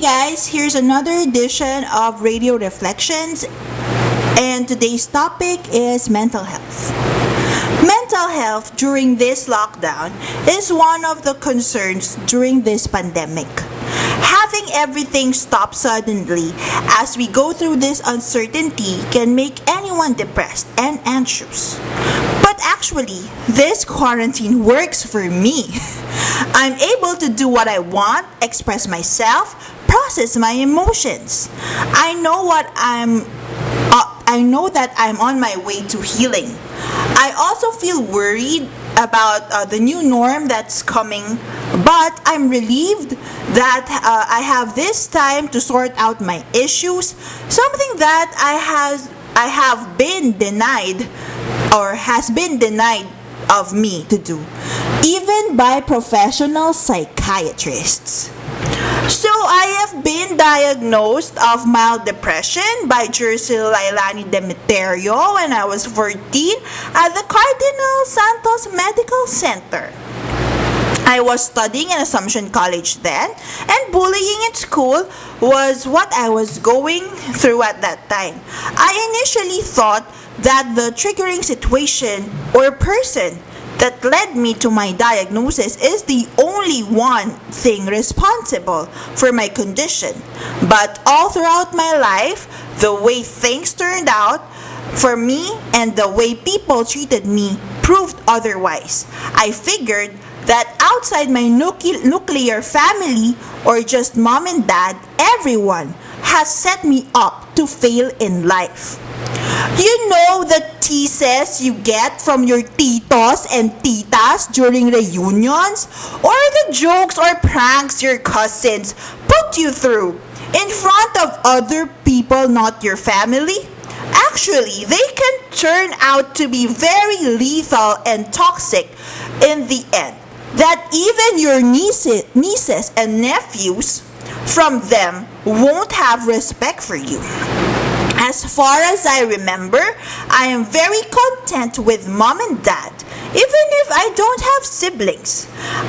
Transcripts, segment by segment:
guys, here's another edition of Radio Reflections, and today's topic is mental health. Mental health during this lockdown is one of the concerns during this pandemic. Having everything stop suddenly as we go through this uncertainty can make anyone depressed and anxious. But actually, this quarantine works for me. I'm able to do what I want, express myself, process my emotions. I know that I'm on my way to healing. I also feel worried about the new norm that's coming, but I'm relieved that I have this time to sort out my issues, something that I have been denied or has been denied of me to do, even by professional psychiatrists. So I have been diagnosed of mild depression by Jersil Lailani Demeterio when I was 14 at the Cardinal Santos Medical Center. I was studying in Assumption College then, and bullying in school was what I was going through at that time. I initially thought that the triggering situation or person that led me to my diagnosis is the only one thing responsible for my condition. But all throughout my life, the way things turned out for me and the way people treated me proved otherwise. I figured that outside my nuclear family or just mom and dad, everyone has set me up to fail in life. You know the teases you get from your titos and titas during reunions? Or the jokes or pranks your cousins put you through in front of other people, not your family? Actually, they can turn out to be very lethal and toxic in the end. That even your nieces and nephews from them won't have respect for you. As far as I remember, I am very content with mom and dad, even if I don't have siblings.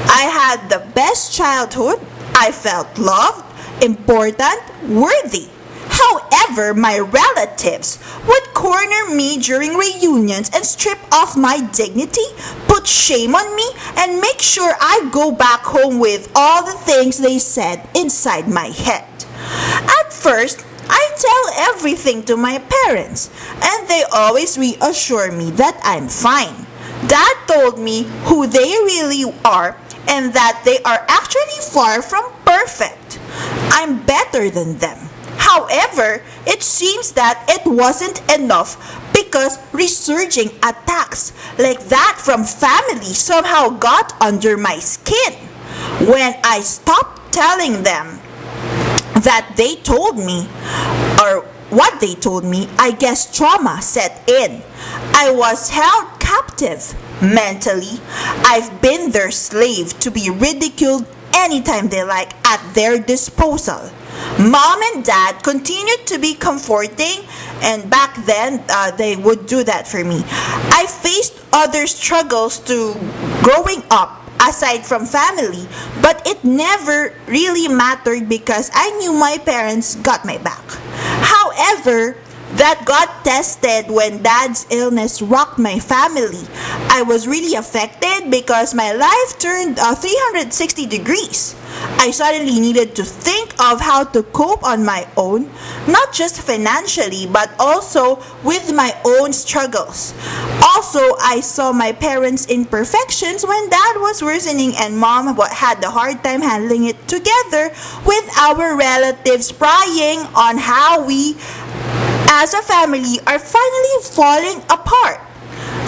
I had the best childhood. I felt loved, important, worthy. However, my relatives would corner me during reunions and strip off my dignity, put shame on me, and make sure I go back home with all the things they said inside my head. At first, I tell everything to my parents, and they always reassure me that I'm fine. Dad told me who they really are and that they are actually far from perfect. I'm better than them. However, it seems that it wasn't enough because resurging attacks like that from family somehow got under my skin. When I stopped telling them that they told me, or what they told me, I guess trauma set in. I was held captive mentally. I've been their slave to be ridiculed anytime they like at their disposal. Mom and dad continued to be comforting, and back then they would do that for me. I faced other struggles to growing up aside from family, but it never really mattered because I knew my parents got my back. However, that got tested when dad's illness rocked my family. I was really affected because my life turned 360 degrees. I suddenly needed to think of how to cope on my own, not just financially, but also with my own struggles. Also, I saw my parents' imperfections when dad was worsening and mom had a hard time handling it together with our relatives prying on how we as a family are finally falling apart.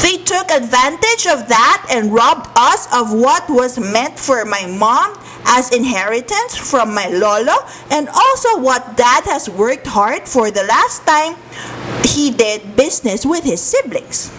They took advantage of that and robbed us of what was meant for my mom as inheritance from my lolo, and also what dad has worked hard for the last time he did business with his siblings.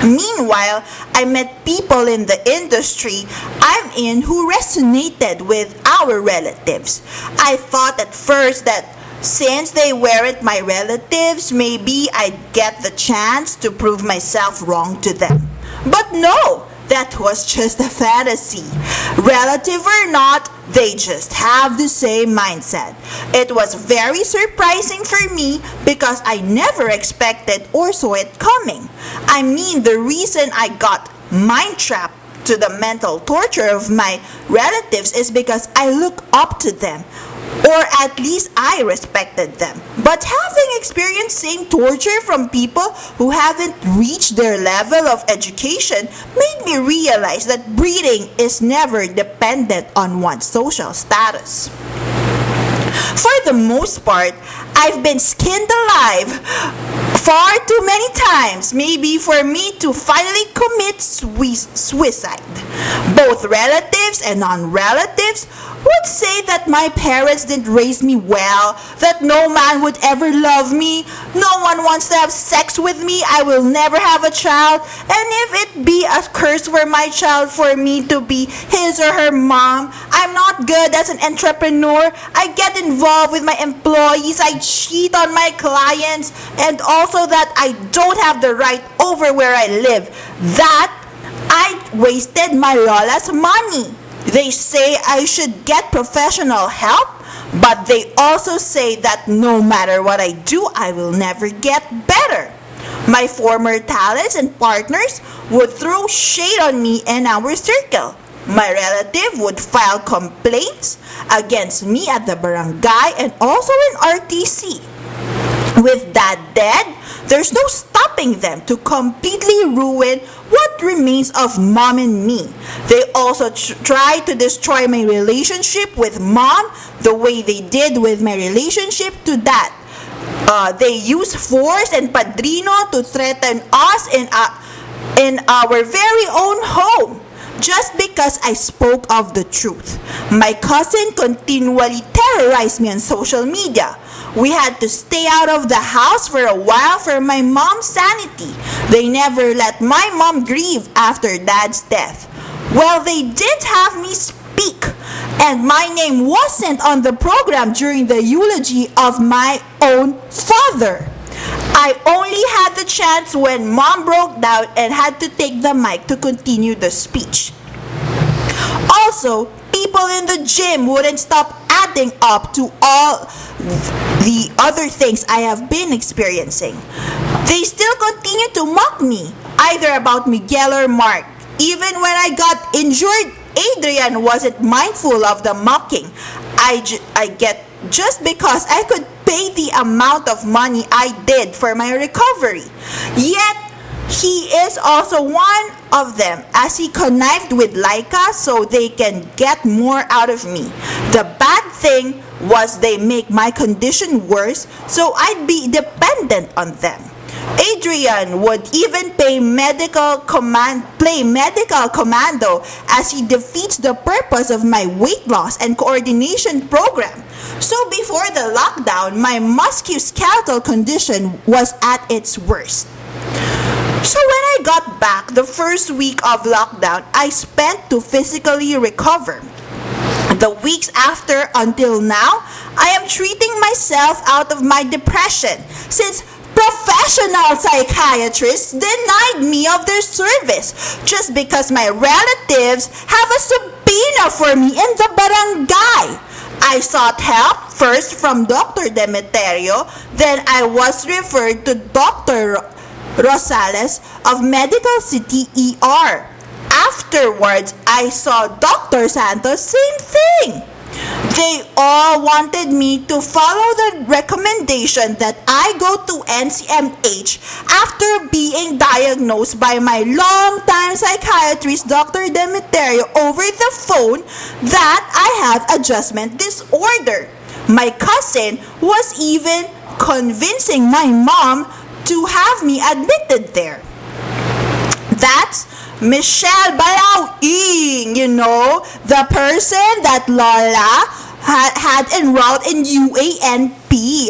Meanwhile, I met people in the industry I'm in who resonated with our relatives. I thought at first that since they weren't my relatives, maybe I'd get the chance to prove myself wrong to them. But no, that was just a fantasy. Relative or not, They just have the same mindset. It was very surprising for me because I never expected or saw it coming. I mean, the reason I got mind trapped to the mental torture of my relatives is because I look up to them, or at least I respected them. But having experienced same torture from people who haven't reached their level of education made me realize that breeding is never dependent on one's social status. For the most part, I've been skinned alive far too many times, maybe for me to finally commit suicide. Both relatives and non-relatives would say that my parents didn't raise me well, that no man would ever love me, no one wants to have sex with me, I will never have a child, and if it be a curse for my child for me to be his or her mom, I'm not good as an entrepreneur, I get involved with my employees, I cheat on my clients, and also that I don't have the right over where I live, that I wasted my lola's money. They say I should get professional help, but they also say that no matter what I do, I will never get better. My former talents and partners would throw shade on me and our circle. My relative would file complaints against me at the barangay and also in RTC. With that dead, there's no stopping them to completely ruin what remains of mom and me. They also try to destroy my relationship with mom the way they did with my relationship to dad. They use force and padrino to threaten us in our very own home. Just because I spoke of the truth. My cousin continually terrorized me on social media. We had to stay out of the house for a while for my mom's sanity. They never let my mom grieve after dad's death. Well, they did have me speak, and my name wasn't on the program during the eulogy of my own father. I only had the chance when mom broke down and had to take the mic to continue the speech. Also, people in the gym wouldn't stop adding up to all the other things I have been experiencing. They still continue to mock me, either about Miguel or Mark. Even when I got injured, Adrian wasn't mindful of the mocking. I get just because I could pay the amount of money I did for my recovery. Yet, he is also one of them as he connived with Laika so they can get more out of me. The bad thing was they make my condition worse so I'd be dependent on them. Adrian would even play medical commando as he defeats the purpose of my weight loss and coordination program. So before the lockdown, my musculoskeletal condition was at its worst. So when I got back the first week of lockdown, I spent to physically recover. The weeks after until now, I am treating myself out of my depression since professional psychiatrists denied me of their service just because my relatives have a subpoena for me in the barangay. I sought help first from Dr. Demeterio, then I was referred to Dr. Rosales of Medical City ER. Afterwards, I saw Dr. Santos, same thing. They all wanted me to follow the recommendation that I go to NCMH after being diagnosed by my longtime psychiatrist, Dr. Demeterio, over the phone that I have adjustment disorder. My cousin was even convincing my mom to have me admitted there. That's Michelle Balauing, the person that Lola had enrolled in UANP.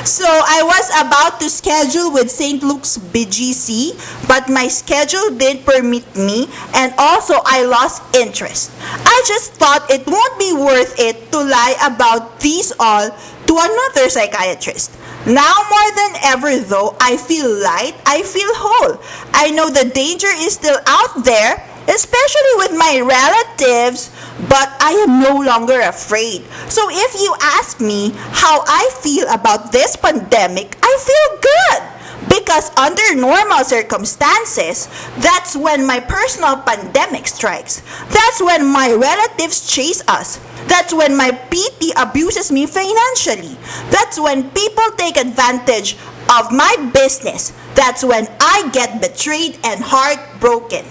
So I was about to schedule with St. Luke's BGC, but my schedule didn't permit me, and also I lost interest. I just thought it won't be worth it to lie about these all to another psychiatrist. Now more than ever though, I feel light, I feel whole. I know the danger is still out there, especially with my relatives, but I am no longer afraid. So if you ask me how I feel about this pandemic, I feel good. Because under normal circumstances, that's when my personal pandemic strikes. That's when my relatives chase us. That's when my PT abuses me financially. That's when people take advantage of my business. That's when I get betrayed and heartbroken.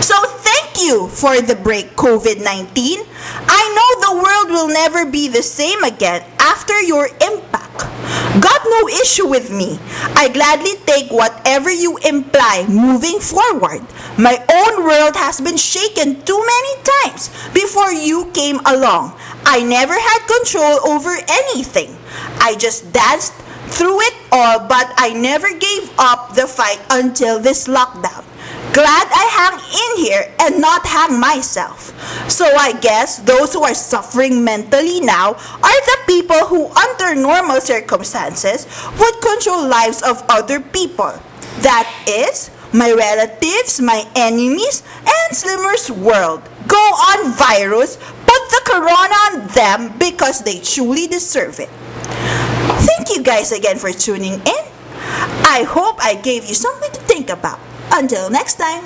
So thank you for the break, COVID-19. I know the world will never be the same again after your impact. Got no issue with me. I gladly take whatever you imply moving forward. My own world has been shaken too many times before you came along. I never had control over anything. I just danced through it all, but I never gave up the fight until this lockdown. Glad I hang in here and not hang myself. So I guess those who are suffering mentally now are the people who under normal circumstances would control lives of other people. That is, my relatives, my enemies, and Slimmer's world. Go on, virus, put the corona on them because they truly deserve it. Thank you guys again for tuning in. I hope I gave you something to think about. Until next time.